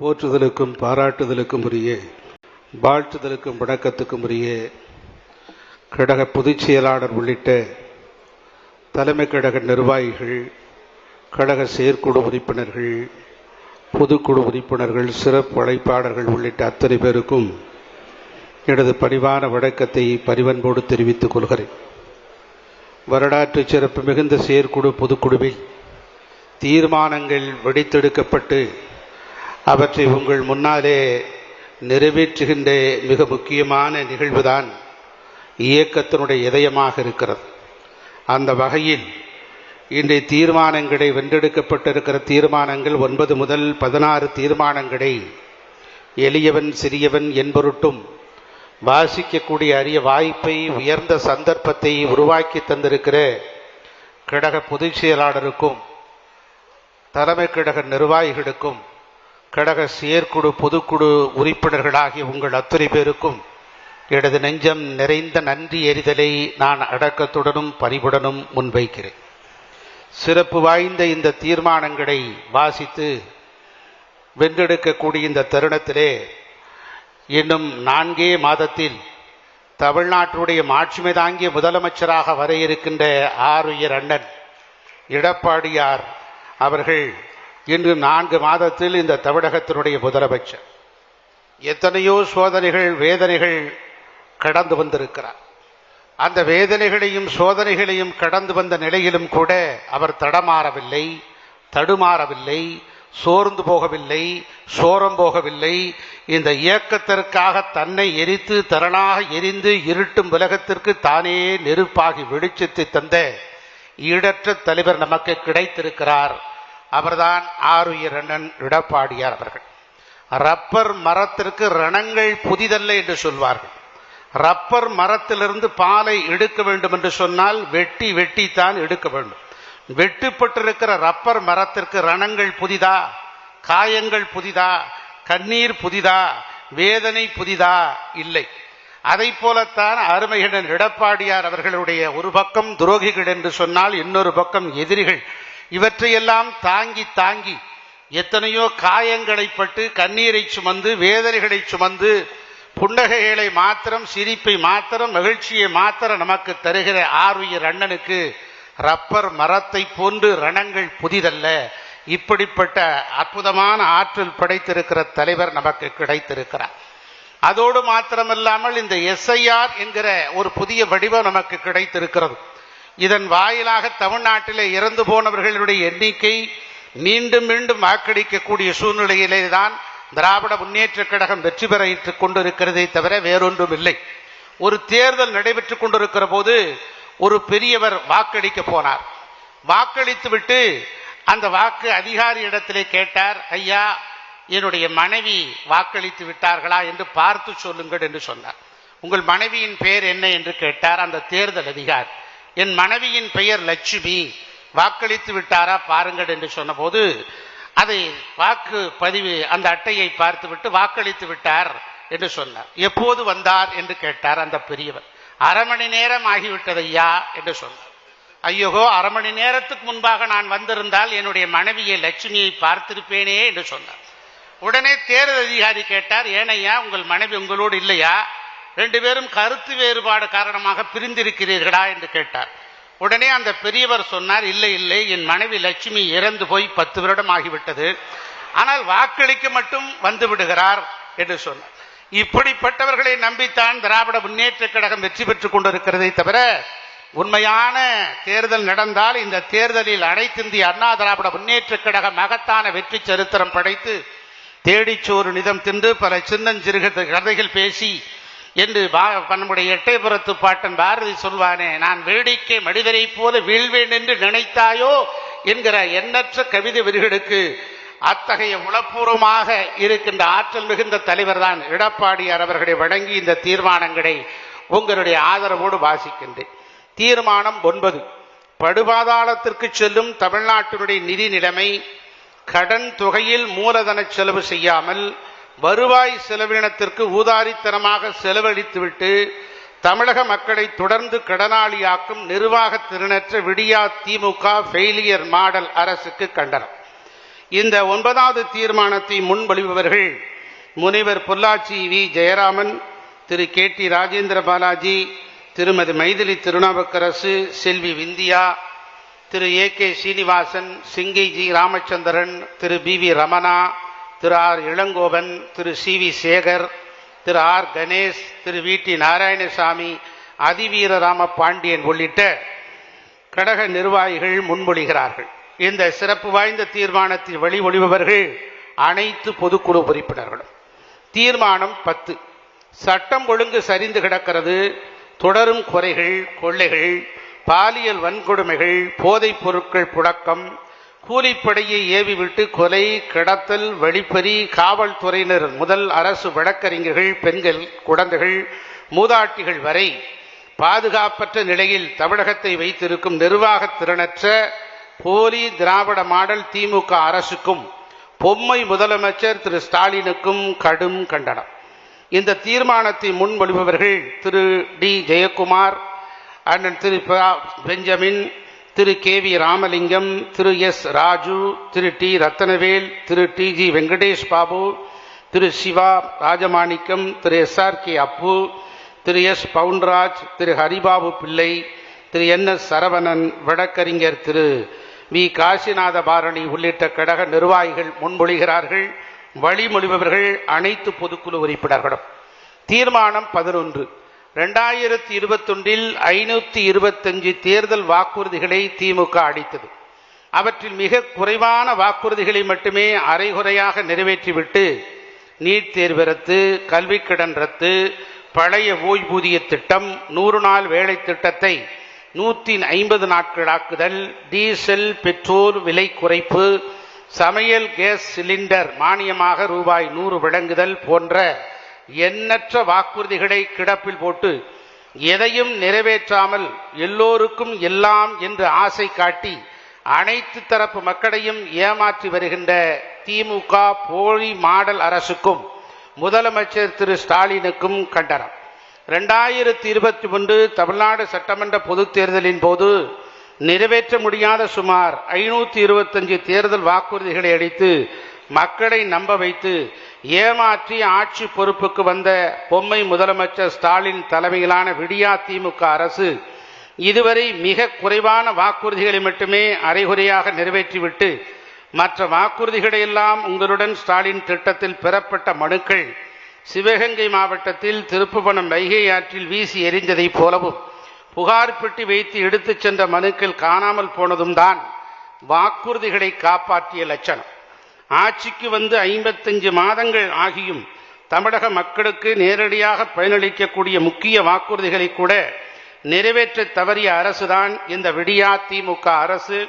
போற்றுதலுக்கும் பாராட்டுதலுக்கும் உரிய வாழ்த்துதலுக்கும் வணக்கத்துக்கும் உரிய கழக பொதுச் செயலாளர் உள்ளிட்ட தலைமை கழக நிர்வாகிகள், கழக செயற்குழு உறுப்பினர்கள், பொதுக்குழு உறுப்பினர்கள், சிறப்பு அழைப்பாளர்கள் உள்ளிட்ட அத்தனை பேருக்கும் எனது பணிவான வணக்கத்தை பரிவன்போடு தெரிவித்துக் கொள்கிறேன். வரலாற்று சிறப்பு மிகுந்த செயற்குழு பொதுக்குழுவில் தீர்மானங்கள் வெடித்தெடுக்கப்பட்டு அவற்றை உங்கள் முன்னாலே நிறைவேற்றுகின்ற மிக முக்கியமான நிகழ்வுதான் இயக்கத்தினுடைய இதயமாக இருக்கிறது. அந்த வகையில் இன்றைய தீர்மானங்களை வென்றெடுக்கப்பட்டிருக்கிற தீர்மானங்கள் 9 முதல் 16 தீர்மானங்களை எளியவன் சிறியவன் என்பொருட்டும் வாசிக்கக்கூடிய அரிய வாய்ப்பை, உயர்ந்த சந்தர்ப்பத்தை உருவாக்கி தந்திருக்கிற கழக பொதுச் செயலாளருக்கும், தலைமை கழக நிர்வாகிகளுக்கும், கழக செயற்குழு பொதுக்குழு உறுப்பினர்களாகிய உங்கள் அத்தனை பேருக்கும் எனது நெஞ்சம் நிறைந்த நன்றி எறிதலை நான் அடக்கத்துடனும் பணிவுடனும் முன்வைக்கிறேன். சிறப்பு வாய்ந்த இந்த தீர்மானங்களை வாசித்து வென்றெடுக்கக்கூடிய இந்த தருணத்திலே இன்னும் 4 மாதத்தில் தமிழ்நாட்டுடைய மாட்சிமை தாங்கிய முதலமைச்சராக வர இருக்கின்ற ஆருயிர் அண்ணன் எடப்பாடியார் அவர்கள் இன்று 4 மாதத்தில் இந்த தமிழகத்தினுடைய முதலமைச்சர். எத்தனையோ சோதனைகள், வேதனைகள் கடந்து வந்திருக்கிறார். அந்த வேதனைகளையும் சோதனைகளையும் கடந்து வந்த நிலையிலும் கூட அவர் தடமாறவில்லை, தடுமாறவில்லை, சோர்ந்து போகவில்லை, சோரம் போகவில்லை. இந்த இயக்கத்திற்காக தன்னை எரித்து தரணாக எரிந்து இருட்டும் உலகத்திற்கு தானே நெருப்பாகி வெளிச்சத்தை தந்த ஈடற்ற தலைவர் நமக்கு கிடைத்திருக்கிறார். அவர்தான் ஆருயிர் அண்ணன் எடப்பாடியார் அவர்கள். ரப்பர் மரத்திற்கு ரணங்கள் புதிதல்ல என்று சொல்வார்கள். ரப்பர் மரத்திலிருந்து பாலை எடுக்க வேண்டும் என்று சொன்னால் வெட்டித்தான் எடுக்க வேண்டும். வெட்டுப்பட்டிருக்கிற ரப்பர் மரத்திற்கு ரணங்கள் புதிதா, காயங்கள் புதிதா, கண்ணீர் புதிதா, வேதனை புதிதா? இல்லை. அதை போலத்தான் அருமையுடன் எடப்பாடியார் அவர்களுடைய ஒரு பக்கம் துரோகிகள் என்று சொன்னால் இன்னொரு பக்கம் எதிரிகள். இவற்றையெல்லாம் தாங்கி தாங்கி எத்தனையோ காயங்களை பட்டு, கண்ணீரை சுமந்து, வேதனைகளை சுமந்து, புன்னகைகளை மாத்திரம், சிரிப்பை மாத்திரம், மகிழ்ச்சியை மாத்திரம் நமக்கு தருகிற ஆருயிர் அண்ணனுக்கு ரப்பர் மரத்தை போன்று ரணங்கள் புதிதல்ல. இப்படிப்பட்ட அற்புதமான ஆற்றல் படைத்திருக்கிற தலைவர் நமக்கு கிடைத்திருக்கிறார். அதோடு மாத்திரமல்லாமல் இந்த எஸ்ஐஆர் என்கிற ஒரு புதிய வடிவம் நமக்கு கிடைத்திருக்கிறது. இதன் வாயிலாக தமிழ்நாட்டிலே இறந்து போனவர்களுடைய எண்ணிக்கை மீண்டும் மீண்டும் வாக்களிக்கக்கூடிய சூழ்நிலையிலே தான் திராவிட முன்னேற்ற கழகம் வெற்றி பெற கொண்டிருக்கிறதே தவிர வேறொன்றும் இல்லை. ஒரு தேர்தல் நடைபெற்றுக் கொண்டிருக்கிற போது ஒரு பெரியவர் வாக்களிக்க போனார். வாக்களித்து விட்டு அந்த வாக்கு அதிகாரி இடத்திலே கேட்டார், ஐயா, என்னுடைய மனைவி வாக்களித்து விட்டார்களா என்று பார்த்து சொல்லுங்கள் என்று சொன்னார். உங்கள் மனைவியின் பெயர் என்ன என்று கேட்டார் அந்த தேர்தல் அதிகாரி. என் மனைவியின் பெயர் லட்சுமி, வாக்களித்து விட்டாரா பாருங்கள் என்று சொன்ன போது அதை வாக்கு பதிவு அந்த அட்டையை பார்த்துவிட்டு வாக்களித்து விட்டார் என்று சொன்னார். எப்போது வந்தார் என்று கேட்டார் அந்த பெரியவர். 1/2 மணி நேரம் ஆகிவிட்டது ஐயா என்று சொன்னார். ஐயோ, 1/2 மணி நேரத்துக்கு முன்பாக நான் வந்திருந்தால் என்னுடைய மனைவியை லட்சுமியை பார்த்திருப்பேனே என்று சொன்னார். உடனே தேர்தல் அதிகாரி கேட்டார், ஏனையா உங்கள் மனைவி உங்களோடு இல்லையா? 2 பேரும் கருத்து வேறுபாடு காரணமாக பிரிந்திருக்கிறீர்களா என்று கேட்டார். உடனே அந்த பெரியவர் சொன்னார், இல்லை இல்லை, என் மனைவி லட்சுமி இறந்து போய் 10 வருடம் ஆகிவிட்டது, ஆனால் வாக்களிக்க மட்டும் வந்து விடுகிறார் என்று சொன்னார். இப்படிப்பட்டவர்களை நம்பித்தான் திராவிட முன்னேற்ற கழகம் வெற்றி பெற்றுக் கொண்டிருக்கிறதை தவிர உண்மையான தேர்தல் நடந்தால் இந்த தேர்தலில் அனைத்து இந்திய அண்ணா திராவிட முன்னேற்ற கழகம் மகத்தான வெற்றி சரித்திரம் படைத்து தேடிச்சோறு நிதம் தின்று பல சின்னஞ்சிறு கதைகள் பேசி என்று நம்முடைய எட்டயபுரத்து பாட்டன் பாரதி சொல்வானே, நான் வேடிக்கை மனிதரை போல வீழ்வேன் என்று நினைத்தாயோ என்கிற எண்ணற்ற கவிதை வரிகளுக்கு அத்தகைய உளப்பூர்வமாக இருக்கின்ற ஆற்றல் மிகுந்த தலைவர் தான் எடப்பாடியார் அவர்களை வழங்கி இந்த தீர்மானங்களை உங்களுடைய ஆதரவோடு வாசிக்கின்றேன். தீர்மானம் 9, படுபாதாளத்திற்கு செல்லும் தமிழ்நாட்டினுடைய நிதி நிலைமை, கடன் தொகையில் மூலதன செலவு செய்யாமல் வருவாய் செலவினத்திற்கு ஊதாரித்தனமாக செலவழித்துவிட்டு தமிழக மக்களை தொடர்ந்து கடனாளியாக்கும் நிர்வாக திறனற்ற விடியா திமுக ஃபெயிலியர் மாடல் அரசுக்கு கண்டனம். இந்த 9வது தீர்மானத்தை முன்மொழிபவர்கள் முனைவர் Pollachi V Jayaraman, Thiru K D Rajendra Balaji, Thirumathi Maithili Thirunavukkarasu, Selvi Vindhya, Thiru A K Srinivasan, Singai G Ramachandran, Thiru P V Ramana, Thiru R Elangovan, Thiru C V Sekar, Thiru R Ganesh, Thiru V D Narayanasamy, Athiveerarama Pandian உள்ளிட்ட கழக நிர்வாகிகள் முன்மொழிகிறார்கள். இந்த சிறப்பு வாய்ந்த தீர்மானத்தை வழிமொழிபவர்கள் அனைத்து பொதுக்குழு உறுப்பினர்களும். தீர்மானம் 10. சட்டம் ஒழுங்கு சரிந்து கிடக்கிறது. தொடரும் குறைகள், கொள்ளைகள், பாலியல் வன்கொடுமைகள், போதைப் பொருட்கள் புழக்கம், கூலிப்படையை ஏவிவிட்டு கொலை, கடத்தல், வழிப்பறி, காவல்துறையினர் முதல் அரசு வழக்கறிஞர்கள், பெண்கள், குழந்தைகள், மூதாட்டிகள் வரை பாதுகாப்பற்ற நிலையில் தமிழகத்தை வைத்திருக்கும் நிர்வாக திறனற்ற போலி திராவிட மாடல் திமுக அரசுக்கும் பொம்மை முதலமைச்சர் திரு ஸ்டாலினுக்கும் கடும் கண்டனம். இந்த தீர்மானத்தை முன்மொழிபவர்கள் திரு டி ஜெயக்குமார், அண்ணன் திரு பெஞ்சமின், திரு கே வி ராமலிங்கம், திரு எஸ் ராஜு, திரு டி ரத்தனவேல், திரு டி ஜி வெங்கடேஷ் பாபு, திரு சிவா ராஜமாணிக்கம், திரு எஸ் ஆர் கே அப்பு, திரு எஸ் பவுன்ராஜ், திரு ஹரிபாபு பிள்ளை, திரு என் எஸ் சரவணன், வழக்கறிஞர் திரு வி காசிநாத பாரணி உள்ளிட்ட கழக நிர்வாகிகள் முன்மொழிகிறார்கள். வழிமொழிபவர்கள் அனைத்து பொதுக்குழு உறுப்பினர்களும். தீர்மானம் 11. 2021 525 தேர்தல் வாக்குறுதிகளை திமுக அளித்தது. அவற்றில் மிக குறைவான வாக்குறுதிகளை மட்டுமே அரைகுறையாக நிறைவேற்றிவிட்டு நீட் தேர்வு ரத்து, கல்விக்கடன் ரத்து, பழைய ஓய்வூதிய திட்டம், 100 நாள் வேலை திட்டத்தை 150 நாட்களாக்குதல், டீசல் பெட்ரோல் விலை குறைப்பு, சமையல் கேஸ் சிலிண்டர் மானியமாக ரூபாய் 100 வழங்குதல் போன்ற எண்ணற்ற வாக்குறுதிகளை கிடப்பில் போட்டு எதையும் நிறைவேற்றாமல் எல்லோருக்கும் எல்லாம் என்று ஆசை காட்டி அனைத்து தரப்பு மக்களையும் ஏமாற்றி வருகின்ற திமுக போலி மாடல் அரசுக்கும் முதலமைச்சர் திரு ஸ்டாலினுக்கும் கண்டனம். 2021 தமிழ்நாடு சட்டமன்ற பொதுத் தேர்தலின் போது நிறைவேற்ற முடியாத சுமார் 525 தேர்தல் வாக்குறுதிகளை அளித்து மக்களை நம்ப வைத்து ஏமாற்றி ஆட்சி பொறுப்புக்கு வந்த பொம்மை முதலமைச்சர் ஸ்டாலின் தலைமையிலான விடியா திமுக அரசு இதுவரை மிக குறைவான வாக்குறுதிகளை மட்டுமே அரைகுறையாக நிறைவேற்றிவிட்டு மற்ற வாக்குறுதிகளையெல்லாம் உங்களுடன் ஸ்டாலின் திட்டத்தில் பெறப்பட்ட மனுக்கள் சிவகங்கை மாவட்டத்தில் திருப்புவனம் வைகை ஆற்றில் வீசி எறிந்ததைப் போலவும் புகார் பெட்டி வைத்து எடுத்துச் சென்ற மனுக்கள் காணாமல் போனதும் தான் வாக்குறுதிகளை காப்பாற்றிய லட்சணம். ஆட்சிக்கு வந்து 55 மாதங்கள் ஆகியும் தமிழக மக்களுக்கு நேரடியாக பயனளிக்கக்கூடிய முக்கிய வாக்குறுதிகளை கூட நிறைவேற்ற தவறிய அரசுதான் இந்த விடியா திமுக அரசு.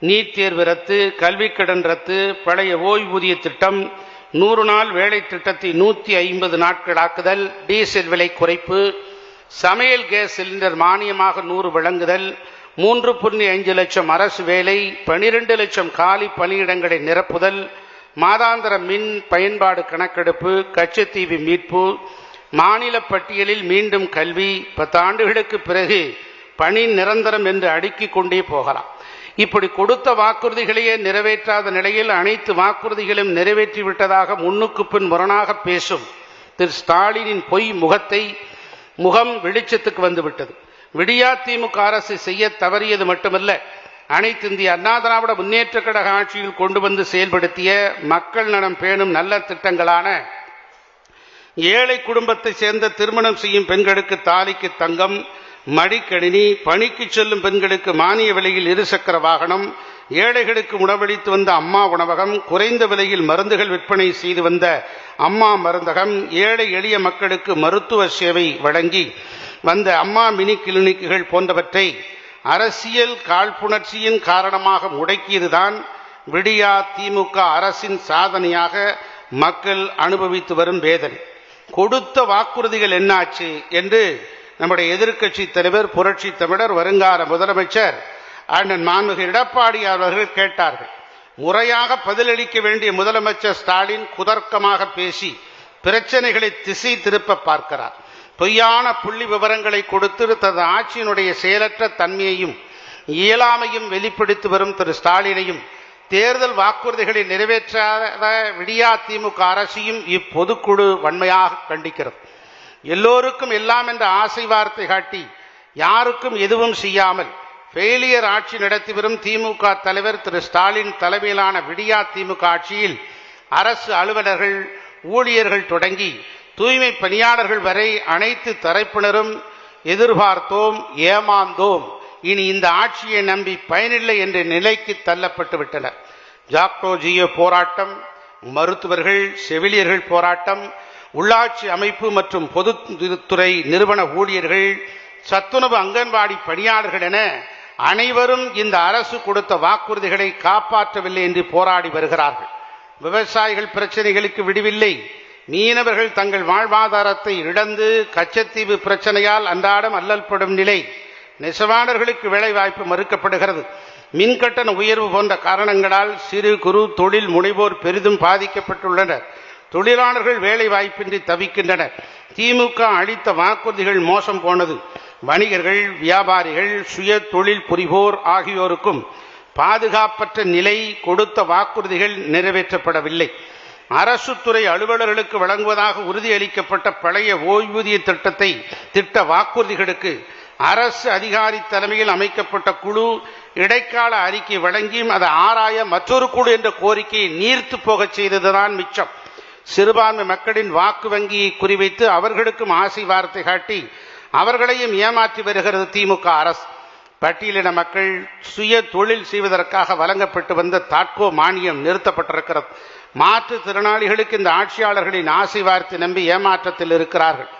நீட் தேர்வு ரத்து, கல்விக்கடன் ரத்து, பழைய ஓய்வூதிய திட்டம், 100 நாள் வேலை திட்டத்தை 150 நாட்களாக்குதல், டீசல் விலை குறைப்பு, சமையல் கேஸ் சிலிண்டர் மானியமாக 100 வழங்குதல், 3.5 லட்சம் அரசு வேலை, 12 லட்சம் காலி பணியிடங்களை நிரப்புதல், மாதாந்திர மின் பயன்பாடு கணக்கெடுப்பு, கச்சத்தீவு மீட்பு, மாநில பட்டியலில் மீண்டும் கல்வி, 10 ஆண்டுகளுக்கு பிறகு பணி நிரந்தரம் என்று அடுக்கிக் கொண்டே போகலாம். இப்படி கொடுத்த வாக்குறுதிகளையே நிறைவேற்றாத நிலையில் அனைத்து வாக்குறுதிகளும் நிறைவேற்றிவிட்டதாக முன்னுக்கு பின் முரணாக பேசும் திரு ஸ்டாலினின் பொய் முகம் வெளிச்சத்துக்கு வந்துவிட்டது. விடியா திமுக அரசு செய்ய தவறியது மட்டுமல்ல, அனைத்து இந்திய அண்ணா திராவிட முன்னேற்ற கழக ஆட்சியில் கொண்டு வந்து செயல்படுத்திய மக்கள் நலம் பேணும் நல்ல திட்டங்களான ஏழை குடும்பத்தை சேர்ந்த திருமணம் செய்யும் பெண்களுக்கு தாலிக்கு தங்கம், மடிக்கணினி, பணிக்கு செல்லும் பெண்களுக்கு மானிய விலையில் 2 சக்கர வாகனம், ஏழைகளுக்கு உணவளித்து வந்த அம்மா உணவகம், குறைந்த விலையில் மருந்துகள் விற்பனை செய்து வந்த அம்மா மருந்தகம், ஏழை எளிய மக்களுக்கு மருத்துவ சேவை வழங்கி வந்த அம்மா மினி கிளினிக்குகள் போன்றவற்றை அரசியல் காழ்ப்புணர்ச்சியின் காரணமாக முடக்கியதுதான் விடியா திமுக அரசின் சாதனையாக மக்கள் அனுபவித்து வரும் வேதனை. கொடுத்த வாக்குறுதிகள் என்னாச்சு என்று நம்முடைய எதிர்க்கட்சி தலைவர், புரட்சி தமிழர், வருங்கால முதலமைச்சர் அண்ணன் மாண்புமிகு எடப்பாடி அவர்கள் கேட்டார்கள். முறையாக பதிலளிக்க வேண்டிய முதலமைச்சர் ஸ்டாலின் குதர்க்கமாக பேசி பிரச்சனைகளை திசை திருப்ப பார்க்கிறார். பொய்யான புள்ளி விவரங்களை கொடுத்து தனது ஆட்சியினுடைய செயலற்ற தன்மையையும் இயலாமையும் வெளிப்படுத்தி வரும் திரு ஸ்டாலினையும் தேர்தல் வாக்குறுதிகளை நிறைவேற்றாத விடியா திமுக அரசையும் இப்பொதுக்குழு வன்மையாக கண்டிக்கிறது. எல்லோருக்கும் எல்லாம் என்ற ஆசை வார்த்தை காட்டி யாருக்கும் எதுவும் செய்யாமல் ஃபெயிலியர் ஆட்சி நடத்தி வரும் திமுக தலைவர் திரு ஸ்டாலின் தலைமையிலான விடியா திமுக ஆட்சியில் அரசு அலுவலர்கள், ஊழியர்கள் தொடங்கி தூய்மை பணியாளர்கள் வரை அனைத்து தரப்பினரும் எதிர்பார்த்தோம், ஏமாந்தோம், இனி இந்த ஆட்சியை நம்பி பயனில்லை என்ற நிலைக்கு தள்ளப்பட்டு விட்டனர். ஜாக்டோ ஜியோ போராட்டம், மருத்துவர்கள், செவிலியர்கள் போராட்டம், உள்ளாட்சி அமைப்பு மற்றும் பொதுத்துறை நிறுவன ஊழியர்கள், சத்துணவு அங்கன்வாடி பணியாளர்கள் என அனைவரும் இந்த அரசு கொடுத்த வாக்குறுதிகளை காப்பாற்றவில்லை என்று போராடி வருகிறார்கள். விவசாயிகள் பிரச்சனைகளுக்கு விடுவில்லை. மீனவர்கள் தங்கள் வாழ்வாதாரத்தை இழந்து கச்சத்தீவு பிரச்சனையால் அன்றாடம் அல்லல்படும் நிலை. நெசவாளர்களுக்கு வேலைவாய்ப்பு மறுக்கப்படுகிறது. மின்கட்டண உயர்வு போன்ற காரணங்களால் சிறு குறு தொழில் முனைவோர் பெரிதும் பாதிக்கப்பட்டுள்ளனர். தொழிலாளர்கள் வேலை வாய்ப்பின்றி தவிக்கின்றனர். திமுக அளித்த வாக்குறுதிகள் மோசம் போனது. வணிகர்கள், வியாபாரிகள், சுய தொழில் புரிவோர் ஆகியோருக்கும் பாதுகாப்பற்ற நிலை. கொடுத்த வாக்குறுதிகள் நிறைவேற்றப்படவில்லை. அரசு துறை அலுவலர்களுக்கு வழங்குவதாக உறுதியளிக்கப்பட்ட பழைய ஓய்வூதிய திட்ட வாக்குறுதிகளுக்கு அரசு அதிகாரி தலைமையில் அமைக்கப்பட்ட குழு இடைக்கால அறிக்கை வழங்கியும் அதை ஆராய மற்றொரு குழு என்ற கோரிக்கையை நீர்த்து போகச் செய்ததுதான் மிச்சம். சிறுபான்மை மக்களின் வாக்கு வங்கியை குறிவைத்து அவர்களுக்கும் ஆசை வார்த்தை காட்டி அவர்களையும் ஏமாற்றி வருகிறது திமுக அரசு. பட்டியலின மக்கள் சுய தொழில் செய்வதற்காக வழங்கப்பட்டு வந்த தாட்கோ மானியம் நிறுத்தப்பட்டிருக்கிறது. மாற்றுத்திறனாளிகளுக்கு இந்த ஆட்சியாளர்களின் ஆசை வார்த்தை நம்பி ஏமாற்றத்தில் இருக்கிறார்கள்.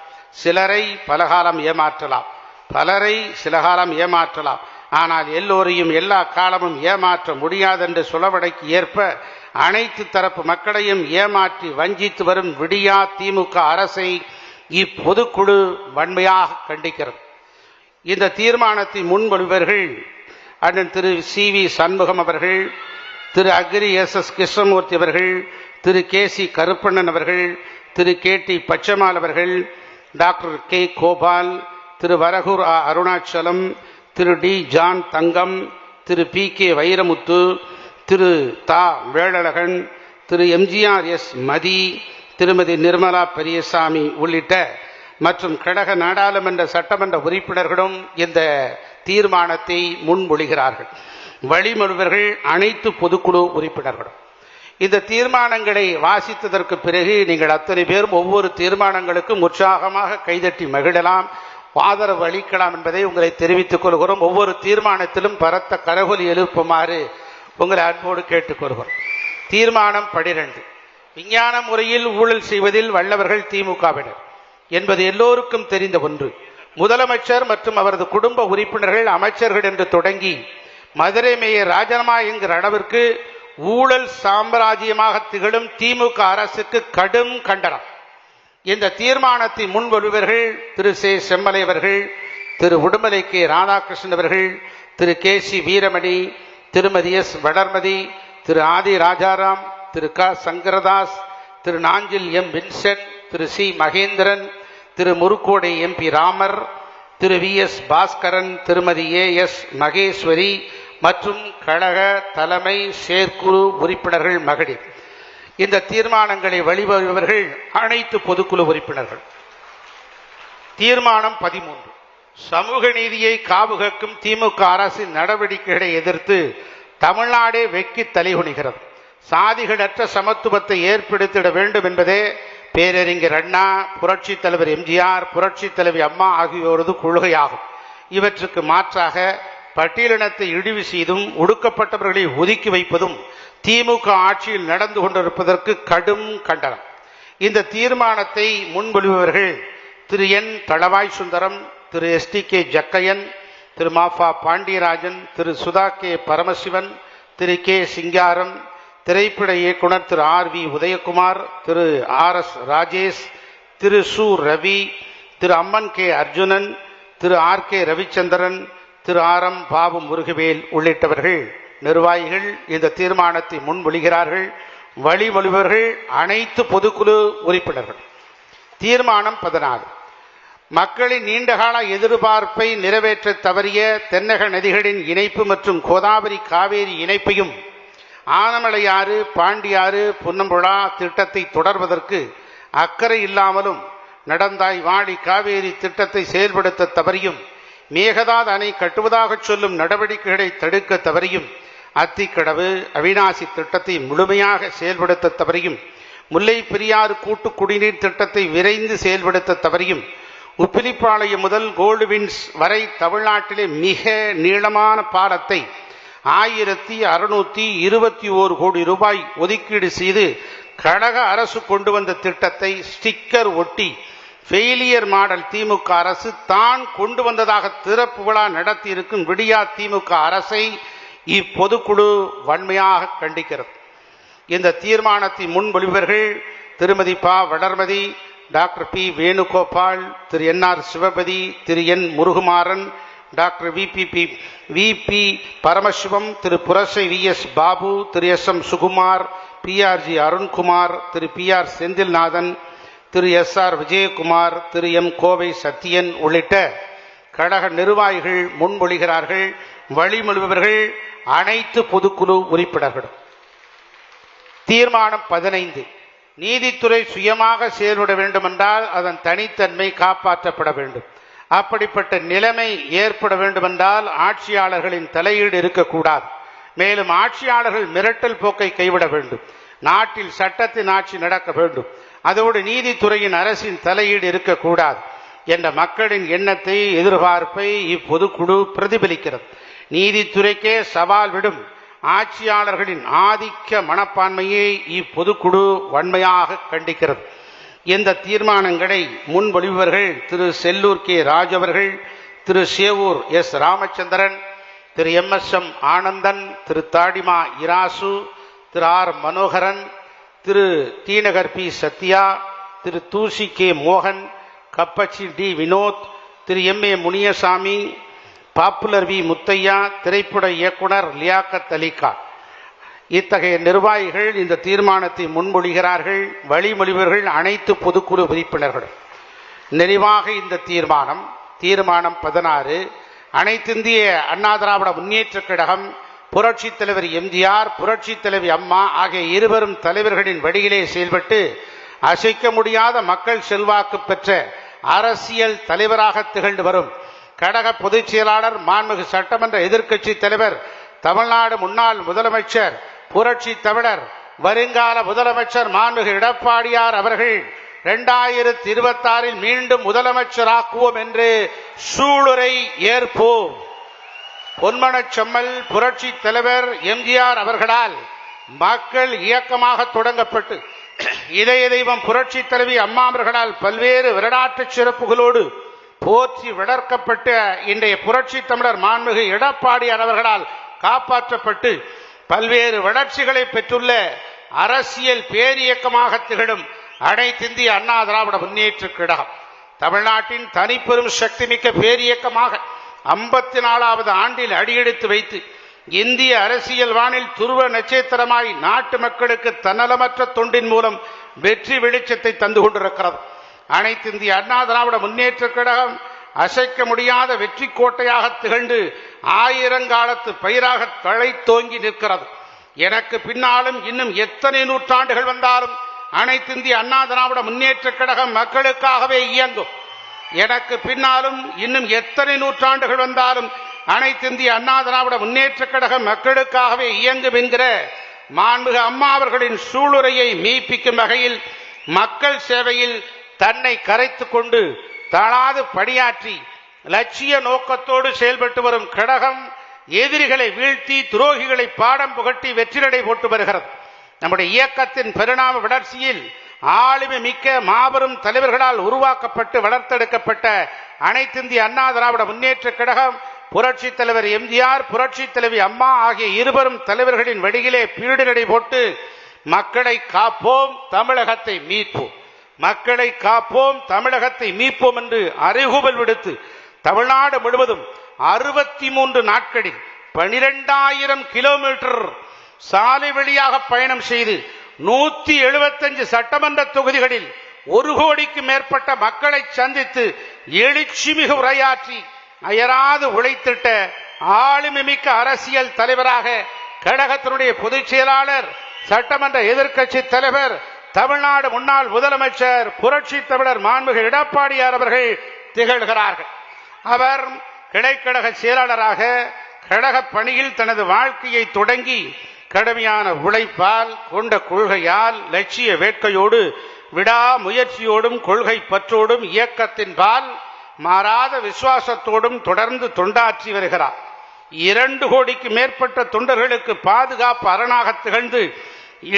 சிலரை பலகாலம் ஏமாற்றலாம், பலரை சில காலம் ஏமாற்றலாம். ஆனால் எல்லோரையும் எல்லா காலமும் ஏமாற்ற முடியாதென்று சுழவடைக்கு ஏற்ப அனைத்து தரப்பு மக்களையும் ஏமாற்றி வஞ்சித்து வரும் விடியா திமுக அரசை இப்பொதுக்குழு வன்மையாக கண்டிக்கிறது. இந்த தீர்மானத்தை முன்மொழிவர்கள் அண்ணன் திரு சி.வி. சண்முகம் அவர்கள், திரு அக்ரி எஸ்.எஸ். கிருஷ்ணமூர்த்தி அவர்கள், திரு கே.சி. கருப்பண்ணன் அவர்கள், திரு கே.டி. பச்சமால் அவர்கள், டாக்டர் கே. கோபால், திரு வரகூர் அருணாச்சலம், திரு டி. ஜான் தங்கம், திரு பி. கே. வைரமுத்து, திரு தா. வேளழகன், திரு எம்ஜிஆர் எஸ். மதி, திருமதி நிர்மலா பெரியசாமி உள்ளிட்ட மற்றும் கழக நாடாளுமன்ற சட்டமன்ற உறுப்பினர்களும் இந்த தீர்மானத்தை முன்மொழிகிறார்கள். வழிமொழிவர்கள் அனைத்து பொதுக்குழு உறுப்பினர்களும். இந்த தீர்மானங்களை வாசித்ததற்கு பிறகு நீங்கள் அத்தனை பேரும் ஒவ்வொரு தீர்மானங்களுக்கும் உற்சாகமாக கைதட்டி மகிழலாம், ஆதரவு அளிக்கலாம் என்பதை உங்களை தெரிவித்துக் கொள்கிறோம். ஒவ்வொரு தீர்மானத்திலும் பரத்த கரகொலி எழுப்புமாறு உங்களை அன்போடு கேட்டுக்கொள்கிறோம். தீர்மானம் 12. விஞ்ஞான முறையில் ஊழல் செய்வதில் வல்லவர்கள் திமுகவினர் என்பது எல்லோருக்கும் தெரிந்த ஒன்று. முதலமைச்சர் மற்றும் அவரது குடும்ப உறுப்பினர்கள், அமைச்சர்கள் என்று தொடங்கி மதுரை மேயர் ராஜினாமா என்கிற அளவிற்கு ஊழல் சாம்ராஜ்யமாக திகழும் திமுக அரசுக்கு கடும் கண்டனம். இந்த தீர்மானத்தை முன்வருவர்கள் திரு சே. செம்மலை அவர்கள், திரு உடுமலை கே. ராதாகிருஷ்ணன் அவர்கள், திரு K. C. Veeramani, Thirumathi S. Valarmathi, Thiru Adhi Rajaram, Thiru க. Sankaradas, Thiru Nanjil M. Vincent, Thiru C. Mahendran, Thiru Murukkodai M P Ramar, Thiru V. S. Bhaskaran, Thirumathi A. S. Maheswari மற்றும் கழக தலைமை செயற்குழு உறுப்பினர்கள் மகளிர். இந்த தீர்மானங்களை வழிவருபவர்கள் அனைத்து பொதுக்குழு உறுப்பினர்கள். தீர்மானம் 13. சமூக நீதியை காவுகக்கும் திமுக அரசின் நடவடிக்கைகளை எதிர்த்து தமிழ்நாடே வெக்கி தலைகுனிகிறது. சாதிகளற்ற சமத்துவத்தை ஏற்படுத்திட வேண்டும் என்பதே பேரறிஞர் அண்ணா, புரட்சி தலைவர் எம்ஜிஆர், புரட்சி தலைவி அம்மா ஆகியோரது கொள்கையாகும். இவற்றுக்கு மாற்றாக பட்டியலினத்தை இழிவு செய்தும் ஒடுக்கப்பட்டவர்களை ஒதுக்கி வைப்பதும் திமுக ஆட்சியில் நடந்து கொண்டிருப்பதற்கு கடும் கண்டனம். இந்த தீர்மானத்தை முன்மொழிபவர்கள் திரு என். தளவாய் சுந்தரம், திரு எஸ்.டி.கே. ஜக்கையன், திரு மாஃபா பாண்டியராஜன், திரு சுதா கே. பரமசிவன், திரு கே. சிங்காரம், திரைப்பட இயக்குனர் திரு ஆர்.வி. உதயகுமார், திரு ஆர்.எஸ். ராஜேஷ், திரு சு. ரவி, திரு அம்மன் கே. அர்ஜுனன், திரு ஆர்.கே. ரவிச்சந்திரன், திரு ஆர்.எம். பாபு முருகவேல் உள்ளிட்டவர்கள் நிர்வாகிகள் இந்த தீர்மானத்தை முன்மொழிகிறார்கள். வழிமொழிபவர்கள் அனைத்து பொதுக்குழு உறுப்பினர்கள். தீர்மானம் 14. மக்களின் நீண்டகால எதிர்பார்ப்பை நிறைவேற்ற தவறிய தென்னக நதிகளின் இணைப்பு மற்றும் கோதாவரி காவேரி இணைப்பையும் ஆனமலையாறு பாண்டியாறு புன்னம்புழா திட்டத்தை தொடர்வதற்கு அக்கறை இல்லாமலும் நடந்தாய் வாழி காவேரி திட்டத்தை செயல்படுத்த தவறியும் மேகதாது அணை கட்டுவதாக சொல்லும் நடவடிக்கைகளை தடுக்க தவறியும் அத்திக்கடவு அவிநாசி திட்டத்தை முழுமையாக செயல்படுத்த தவறியும் முல்லை பெரியாறு கூட்டு குடிநீர் திட்டத்தை விரைந்து செயல்படுத்த தவறியும் உப்பிலிப்பாளையம் முதல் கோல்டுவின்ஸ் வரை தமிழ்நாட்டிலே மிக நீளமான பாலத்தை 1621 கோடி ரூபாய் ஒதுக்கீடு செய்து கழக அரசு கொண்டு வந்த திட்டத்தை ஸ்டிக்கர் ஒட்டி ஃபெயிலியர் மாடல் திமுக அரசு தான் கொண்டு வந்ததாக திறப்பு விழா நடத்தி இருக்கும் விடியா திமுக அரசை இப்பொதுக்குழு வன்மையாக கண்டிக்கிறது. இந்த தீர்மானத்தை முன்மொழிவர்கள் திருமதி ப வளர்மதி, டாக்டர் பி வேணுகோபால், திரு என்ஆர் சிவபதி, திரு என் முருகுமாறன், டாக்டர் வி.பி. பரமசிவம், திரு புரசை வி.எஸ். பாபு, திரு எஸ்.எம். சுகுமார், பி.ஆர்.ஜி. அருண்குமார், திரு பி.ஆர். செந்தில்நாதன், திரு எஸ்.ஆர். விஜயகுமார், திரு எம். கோவை சத்தியன் உள்ளிட்ட கழக நிர்வாகிகள் முன்மொழிகிறார்கள். வழிமொழிபவர்கள் அனைத்து பொதுக்குழு உறுப்பினர்கள். தீர்மானம் 15. நீதித்துறை சுயமாக செயல்பட வேண்டுமென்றால் அதன் தனித்தன்மை காப்பாற்றப்பட வேண்டும். அப்படிப்பட்ட நிலைமை ஏற்பட வேண்டுமென்றால் ஆட்சியாளர்களின் தலையீடு இருக்கக்கூடாது. மேலும் ஆட்சியாளர்கள் மிரட்டல் போக்கை கைவிட வேண்டும். நாட்டில் சட்டத்தின் ஆட்சி நடக்க வேண்டும். அதோடு நீதித்துறையின் அரசின் தலையீடு இருக்கக்கூடாது என்ற மக்களின் எண்ணத்தை, எதிர்பார்ப்பை இப்பொதுக்குழு பிரதிபலிக்கிறது. நீதித்துறைக்கே சவால் விடும் ஆட்சியாளர்களின் ஆதிக்க மனப்பான்மையை இப்பொதுக்குழு வன்மையாக கண்டிக்கிறது. இந்த தீர்மானங்களை முன்மொழிபவர்கள் திரு செல்லூர் கே ராஜ் அவர்கள், Thiru Sevur S. Ramachandran, Thiru M S M. Anandan, Thiru Thadima Rasu, Thiru R. Manoharan, Thiru T Nagar P. Sathya, Thiru Thoosi K. மோகன், Kappachi D. Vinoth, Thiru M A. Muniyasamy, popular V. Muthiah, திரைப்பட இயக்குனர் லியாக்கத் அலிகான். இத்தகைய நிர்வாகிகள் இந்த தீர்மானத்தை முன்மொழிகிறார்கள். வழிமொழிவர்கள் அனைத்து பொதுக்குழு உறுப்பினர்கள். நிறைவாக இந்த தீர்மானம் 16 அனைத்திந்திய அண்ணா திராவிட முன்னேற்ற கழகம், புரட்சி தலைவர் எம்ஜிஆர், புரட்சி தலைவி அம்மா ஆகிய இருவரும் தலைவர்களின் வழியிலே செயல்பட்டு அசைக்க முடியாத மக்கள் செல்வாக்கு பெற்ற அரசியல் தலைவராக திகழ்ந்து வரும் கழக பொதுச் செயலாளர், மாண்புமிகு சட்டமன்ற எதிர்க்கட்சி தலைவர், தமிழ்நாடு முன்னாள் முதலமைச்சர், புரட்சி தமிழர், வருங்கால முதலமைச்சர் மாண்புமிகு எடப்பாடியார் அவர்கள் 2026 மீண்டும் முதலமைச்சராக்குவோம் என்று சூளுரை ஏற்போம். பொன்மனச்செம்மல் புரட்சி தலைவர் எம்ஜிஆர் அவர்களால் மக்கள் இயக்கமாக தொடங்கப்பட்டு இதய தெய்வம் புரட்சி தலைவி அம்மா அவர்களால் பல்வேறு வரலாற்று சிறப்புகளோடு போற்றி வளர்க்கப்பட்ட இன்றைய புரட்சி தமிழர் மாண்புமிகு எடப்பாடியார் அவர்களால் காப்பாற்றப்பட்டு பல்வேறு வளர்ச்சிகளை பெற்றுள்ள அரசியல் பேரியக்கமாக திகழும் அனைத்திந்திய அண்ணா திராவிட முன்னேற்ற கழகம் தமிழ்நாட்டின் தனிப்பெரும் சக்திமிக்க பேரியக்கமாக 54வது ஆண்டில் அடியெடுத்து வைத்து இந்திய அரசியல் வானில் துருவ நட்சத்திரமாய் நாட்டு மக்களுக்கு தன்னலமற்ற தொண்டின் மூலம் வெற்றி வெளிச்சத்தை தந்து கொண்டிருக்கிறது. அனைத்து இந்திய அண்ணா திராவிட முன்னேற்ற கழகம் அசைக்க முடியாத வெற்றி கோட்டையாக திகழ்ந்து ஆயிரங்காலத்து பயிராக தழைத்தோங்கி நிற்கிறது. எனக்கு பின்னாலும் இன்னும் எத்தனை நூற்றாண்டுகள் வந்தாலும் அனைத்து இந்திய அண்ணா திராவிட முன்னேற்ற கழகம் மக்களுக்காகவே இயங்கும். எனக்கு பின்னாலும் இன்னும் எத்தனை நூற்றாண்டுகள் வந்தாலும் அனைத்து இந்திய அண்ணா திராவிட முன்னேற்ற கழகம் மக்களுக்காகவே இயங்கும் என்கிற மாண்புமிகு அம்மா அவர்களின் சூளுரையை மெய்ப்பிக்கும் வகையில் மக்கள் சேவையில் தன்னை கரைத்து கொண்டு தளாது பணியாற்றி லட்சிய நோக்கத்தோடு செயல்பட்டு வரும் கழகம் எதிரிகளை வீழ்த்தி துரோகிகளை பாடம் புகட்டி வெற்றிநடை போட்டு வருகிறது. நம்முடைய இயக்கத்தின் பரிணாம வளர்ச்சியில் ஆளுமை மிக்க மாபெரும் தலைவர்களால் உருவாக்கப்பட்டு வளர்த்தெடுக்கப்பட்ட அனைத்து இந்திய அண்ணா திராவிட முன்னேற்ற கழகம் புரட்சி தலைவர் எம்ஜிஆர், புரட்சி தலைவி அம்மா ஆகிய இருவரும் தலைவர்களின் வழியிலே பீடுநடை போட்டு மக்களை காப்போம், தமிழகத்தை மீட்போம், மக்களை காப்போம், தமிழகத்தை மீட்போம் என்று அறைகூவல் விடுத்து தமிழ்நாடு முழுவதும் 63 நாட்களில் 12,000 கிலோமீட்டர் சாலை வழியாக பயணம் செய்து 175 சட்டமன்ற தொகுதிகளில் 1 கோடிக்கு மேற்பட்ட மக்களை சந்தித்து எழுச்சிமிகு உரையாற்றி அயராது உழைத்திட்ட ஆளுமை மிக்க அரசியல் தலைவராக கழகத்தினுடைய பொதுச் செயலாளர், சட்டமன்ற எதிர்க்கட்சி தலைவர், தமிழ்நாடு முன்னாள் முதலமைச்சர், புரட்சி தமிழர் மாண்புமிகு எடப்பாடியார் அவர்கள் திகழ்கிறார்கள். அவர் கிளைக்கழக செயலாளராக கழக பணியில் தனது வாழ்க்கையை தொடங்கி கடுமையான உழைப்பால், கொண்ட கொள்கையால், லட்சிய வேட்கையோடு, விடா முயற்சியோடும், கொள்கை பற்றோடும், இயக்கத்தின் பால் மாறாத விசுவாசத்தோடும் தொடர்ந்து தொண்டாற்றி வருகிறார். 2 கோடிக்கு மேற்பட்ட தொண்டர்களுக்கு பாதுகாப்பு அரணாக திகழ்ந்து,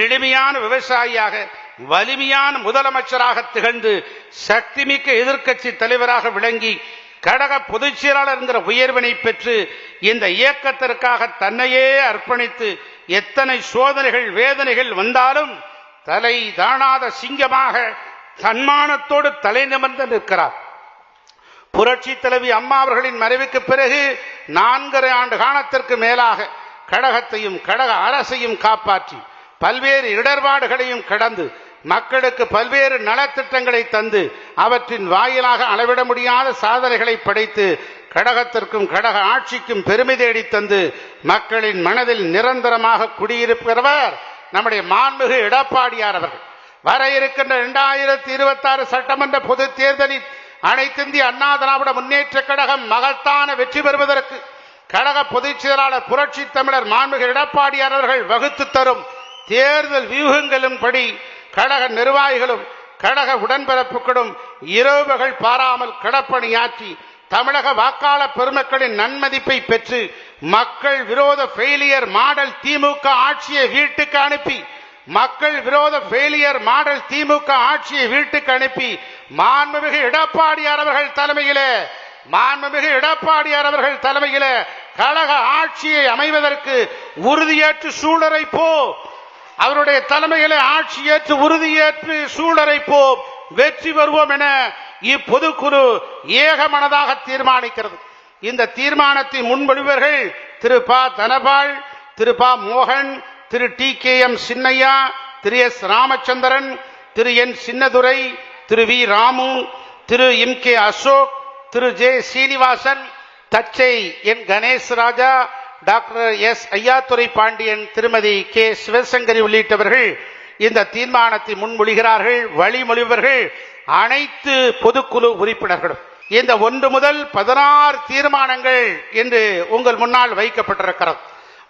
எளிமையான விவசாயியாக, வலிமையான முதலமைச்சராக திகழ்ந்து, சக்திமிக்க எதிர்க்கட்சி தலைவராக விளங்கி, கழக பொதுச் செயலாளர் என்கிற உயர்வினை பெற்று இந்த இயக்கத்திற்காக தன்னையே அர்ப்பணித்து, எத்தனை சோதனைகள் வேதனைகள் வந்தாலும் தலை தாழாத சிங்கமாக தன்மானத்தோடு தலை நிமிர்ந்து நிற்கிறார். புரட்சி தலைவி அம்மா அவர்களின் மறைவுக்கு பிறகு 4.5 ஆண்டு காலத்திற்கு மேலாக கழகத்தையும் கழக அரசையும் காப்பாற்றி, பல்வேறு இடர்பாடுகளையும் கடந்து, மக்களுக்கு பல்வேறு நலத்திட்டங்களை தந்து, அவற்றின் வாயிலாக அளவிட முடியாத சாதனைகளை படைத்து, கழகத்திற்கும் கழக ஆட்சிக்கும் பெருமை தேடி தந்து, மக்களின் மனதில் நிரந்தரமாக குடியிருப்பவர் நம்முடைய மாண்புமிகு எடப்பாடியார் அவர்கள். வர இருக்கின்ற 2026 சட்டமன்ற பொது தேர்தலில் அனைத்திந்திய அண்ணா திராவிட முன்னேற்ற கழகம் மகத்தான வெற்றி பெறுவதற்கு கழக பொதுச் செயலாளர் புரட்சி தமிழர் மாண்புமிகு எடப்பாடியார் அவர்கள் வகுத்து தரும் தேர்தல் வியூகங்களின் படி கழக நிர்வாகிகளும் கழக உடன்பிறப்புகளும் இரவுகள் பாராமல் களப்பணியாற்றி தமிழக வாக்காளர் பெருமக்களின் நன்மதிப்பை பெற்று, மக்கள் விரோத ஃபெயிலியர் மாடல் திமுக ஆட்சியை வீட்டுக்கு அனுப்பி, மக்கள் விரோத ஃபெயிலியர் மாடல் திமுக ஆட்சியை வீட்டுக்கு அனுப்பி, மாண்புமிகு எடப்பாடியார் அவர்கள் தலைமையிலே கழக ஆட்சியை அமைவதற்கு உறுதியேற்று சூழரைப்போம். அவருடைய தலைமையிலே ஆட்சி ஏற்று உறுதியேற்று சூழரைப்போம், வெற்றி பெறுவோம் என இப்பொதுக்குழு ஏகமனதாக தீர்மானிக்கிறது. இந்த தீர்மானத்தை முன்மொழிவர்கள் திரு ப. தனபால், திரு ப. மோகன், திரு TKM சின்னையா, திரு S. ராமச்சந்திரன், திரு N. சின்னதுரை, திரு V. ராமு, திரு MK அசோக், திரு J. சீனிவாசன், தச்சை N. கணேஷ் ராஜா, டாக்டர் S. ஐயாத்துரை பாண்டியன், திருமதி K. சிவசங்கரி உள்ளிட்டவர்கள் இந்த தீர்மானத்தை முன்மொழிகிறார்கள். வழிமொழிவர்கள் அனைத்து பொதுக்குழு உறுப்பினர்களும். இந்த 1 முதல் 16 தீர்மானங்கள் இன்று உங்கள் முன்னால் வைக்கப்பட்டிருக்கிறது.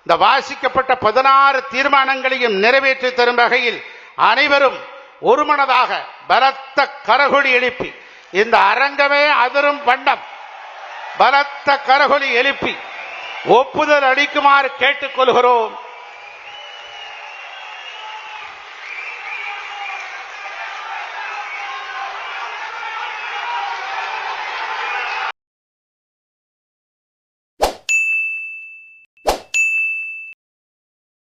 இந்த வாசிக்கப்பட்ட 16 தீர்மானங்களையும் நிறைவேற்றி தரும் வகையில் அனைவரும் ஒருமனதாக பலத்த கரகொலி எழுப்பி, இந்த அரங்கமே அதிரும் வண்ணம் பலத்த கரகொலி எழுப்பி ஒப்புதல் அளிக்குமாறு கேட்டுக்கொள்கிறோம்.